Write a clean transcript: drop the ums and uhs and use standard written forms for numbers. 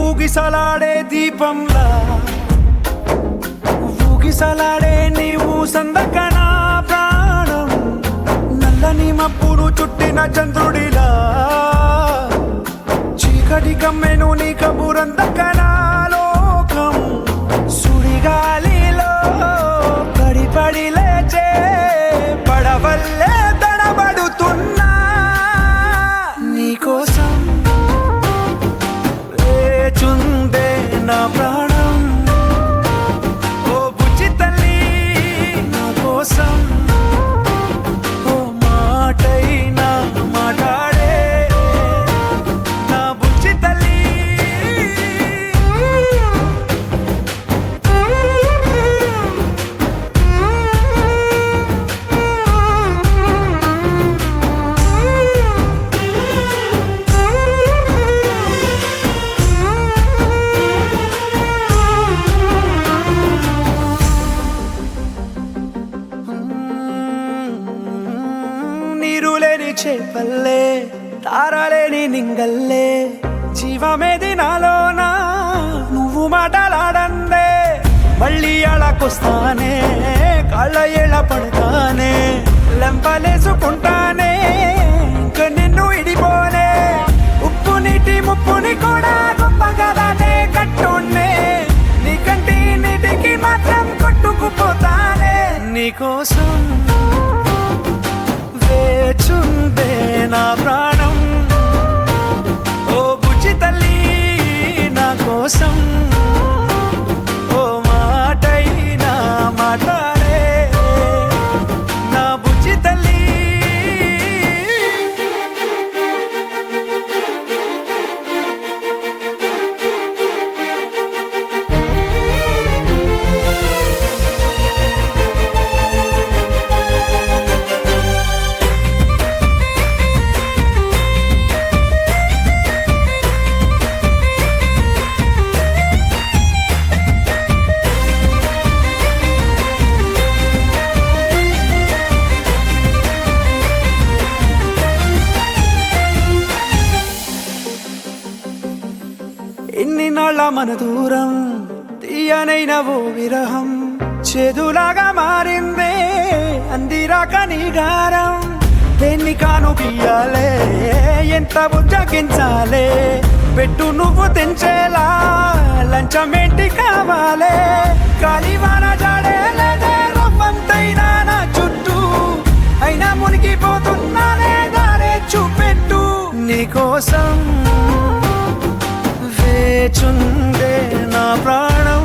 ఊగిసలాడే దీపంలా ఊగిసలాడే నీవు సందకనా ప్రాణం నల్లని మబ్బును చుట్టిన చంద్రుడిలా చీకటి కమ్మెను నీ కబురందకనా లోకం సుడిగాలిలో పడి పడి లేచే పడవల్లే తడబడుతున్నా నీకోసం లేచుందే నా ప్రాణం ఓ బుజ్జి తల్లి నా కోసం ఓ మాటైనా మాట్లాడే నా బుజ్జి తల్లి నీరులేని చేపల్లే తారలేని నింగల్లే జీవమేది నాలోనా నువ్వు మాటలాడందే మళ్ళీ అళకొస్తానే కాళ్ళ ఏళ్ళ పడతానే లెంపలేసుకుంటానే ఇంక నిన్ను ఇడిపోనే ఉప్పు నీటి ముప్పుని కూడా గొప్పగా దాటే కట్టునే నీ కంటి నీటికి మాత్రం కొట్టుకుపోతానే నీకోసం వేచుందే నా ప్రాణం ఓ బుజ్జి తల్లి నా కోసం ఓ మాటైనా మాట్లాడే నా బుజ్జి తల్లి ఎన్ని నాళ్ళ మన దూరం తీయనైన ఓ విరహం చేదులాగా మారిందే అందిరాక నీ గారం దేన్ని కాను బియ్యాలే ఎంత బుజ్జగించాలే పెట్టు నువ్వు తెంచేలా లంచమేంటి కావాలే కాలివాన జాడేలేదే రవ్వంతైనా నా చుట్టూ అయినా మునిగిపోతున్నానే దారే చూపెట్టు నీకోసం వేచుందే నా ప్రాణం